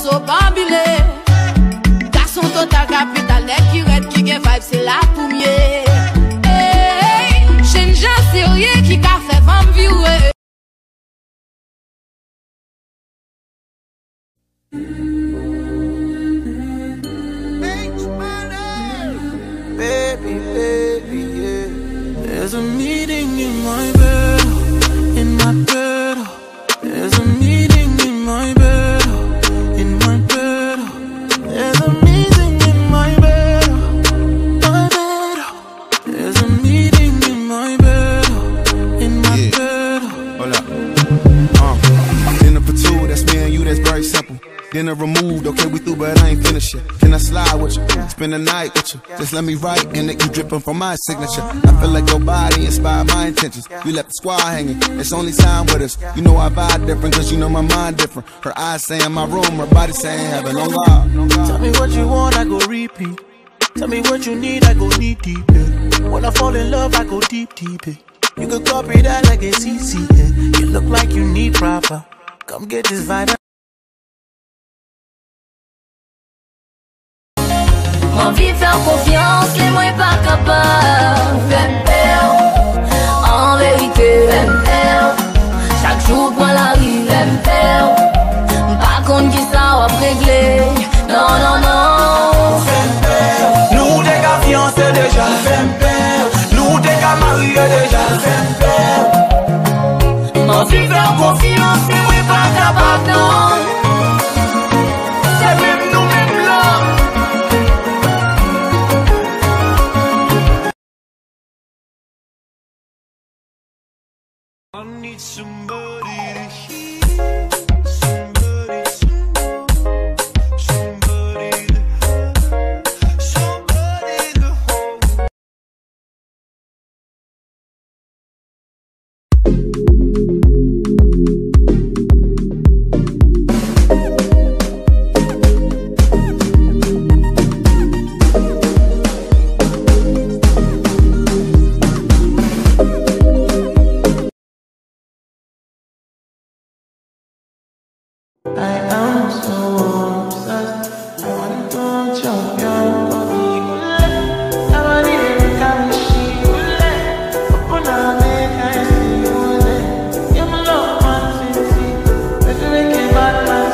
so bambile. Garçon total capital, net qui red qui gen vibe, c'est la pour mieux. Hey, jeune gens sérieux qui ka fait femme virer. Baby, baby, yeah. There's a meeting in my bed, in my bed. There's a meeting in my bed, in my bed. There's a meeting in my bed, my bed. There's a meeting in my bed, in my bed. Hold up. Dinner for two, that's me and you, that's very simple. Dinner removed, okay, we through, but I ain't finished yet. Can I slide with you? Spend the night with you. Just let me write and let you dripping from my signature. I feel like your body inspired my intentions. You left the squad hanging, it's only time with us. You know I vibe different, cause you know my mind different. Her eyes saying my room, her body saying heaven on God. Tell me what you want, I go repeat. Tell me what you need, I go deep, deep. When I fall in love, I go deep, deep. You could copy that like a CC. You look like you need proper. Come get this vibe. Envie faire confiance, les moins pas capables. En vérité, chaque jour pour la rue, pas contre qui ça va régler. Non, non, non. Nous des gars fiancés déjà, nous des gars mariés déjà. Envie faire confiance, les moins pas capables, non. I need somebody to hear, somebody to know, somebody to have, somebody to hold. I am so obsessed. I want to jump your body. Somebody can see you. Open up, make I see you. You my love, man, see. Make you make it bad, man,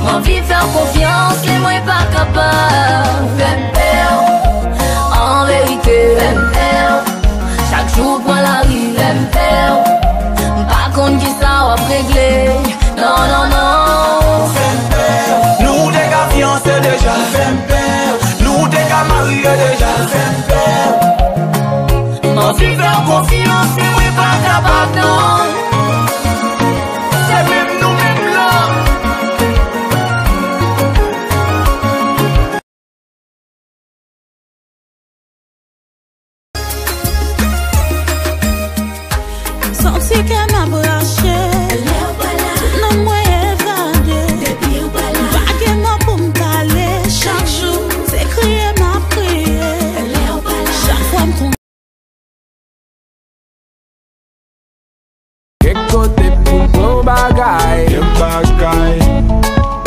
Envie faire confiance, les moins pas capables. En vérité, chaque jour pour la rue, pas contre qui ça va régler. Non, non, non. nous des gars fiancés déjà, nous des gars mariés déjà. Envie faire confiance, les moins pas capables, non. C'est même nous, même là. Si qu'elle m'a branché, tout le monde est évadé. Pas que moi pour me caler. Chaque jour, c'est crier ma prière. Chaque fois me trompe. Quel côté pour gros bagaille?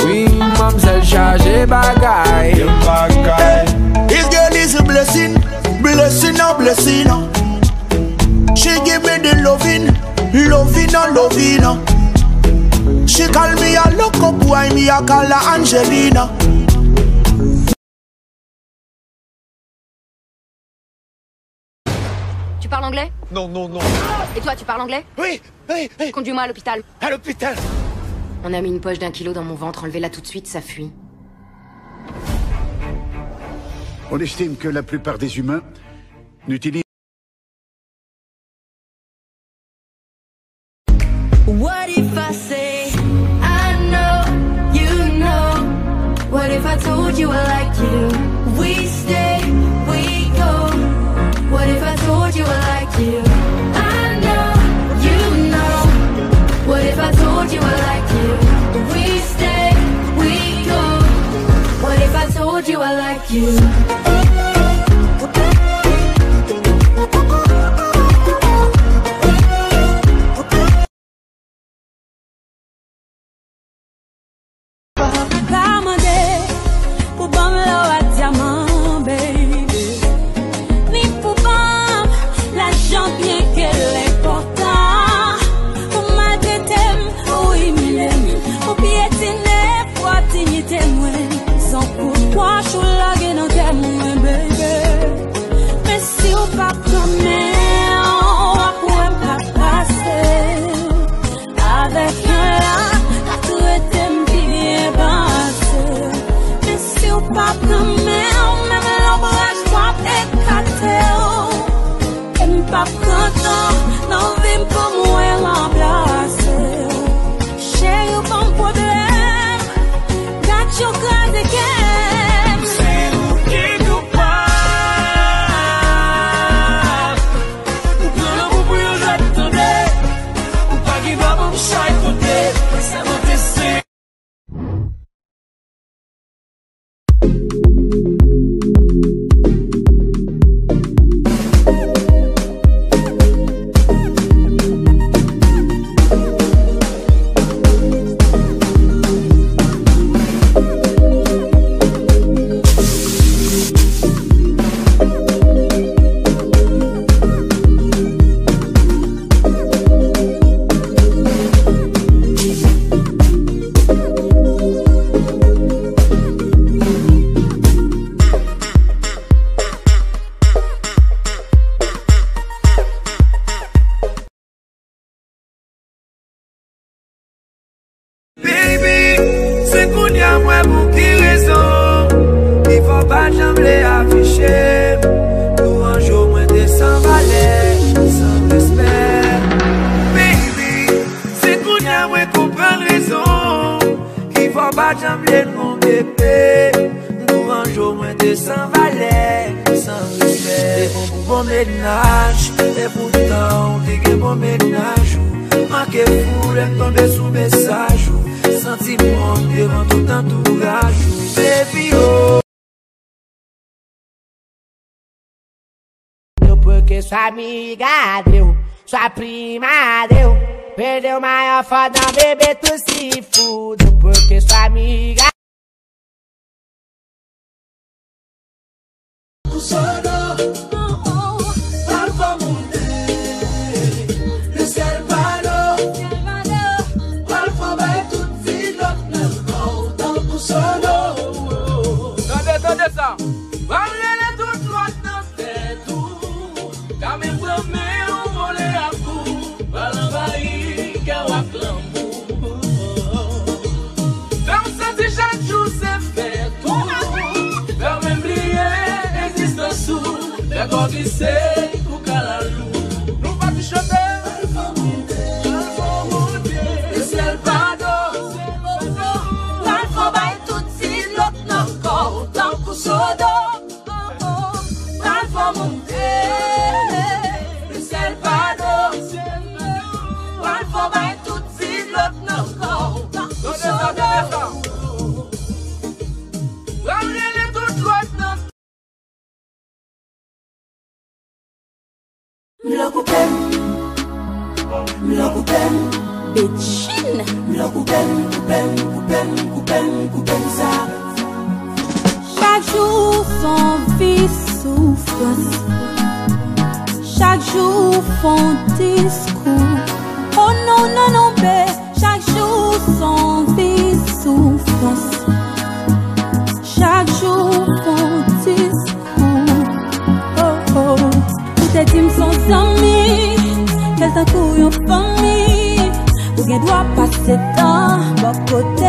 Oui, mademoiselle chargée bagaille. This girl is a blessing, blessing, a blessing. She give me the loving, loving, loving. She call me a look up, why me a call her Angelina. Tu parles anglais? Non, non, non. Et toi, tu parles anglais? Oui, oui, oui. Conduis-moi à l'hôpital. À l'hôpital. On a mis une poche d'1 kilo dans mon ventre, enlevez-la tout de suite, ça fuit. On estime que la plupart des humains n'utilisent. What if I say, I know, you know? What if I told you I like you? We stay, we go. What if I told you I like you? I know, you know. What if I told you I like you? We stay, we go. What if I told you I like you? quitter moi, sans pourquoi je suis là, dans tes mains, baby. Mais si on pas comme on va pas passer. Avec un là, tout était bien passé. Mais si on pas comme même l'ombrage pas éclaté. Et m'pas content, non vim pour moi remplacer. J'ai eu bon problème, got your guys again. C'est nous qui nous passe. Ou bien le bout pour y attendre. Ou pas qui va pour chaque côté. Ça va tester. Sua amiga deu, sua prima deu. Perdeu maior foda, bebê, tu se fudeu. Porque sua amiga que sei o calalu não vai te chover. L'alpha vai tutti l'autre non content pour sodo. L'alpha monte, le Salvador. L'alpha vai tutti l'autre non content pour sodo. Bitchin. Chaque jour son vie souffrance. Chaque jour font discours. Oh non, non, non, bé. Chaque jour son vie souffrance. Chaque jour font discours. Oh oh. Tout est dit sans amis. Quel temps pour une famille. Ou bien doit passer temps, bon côté.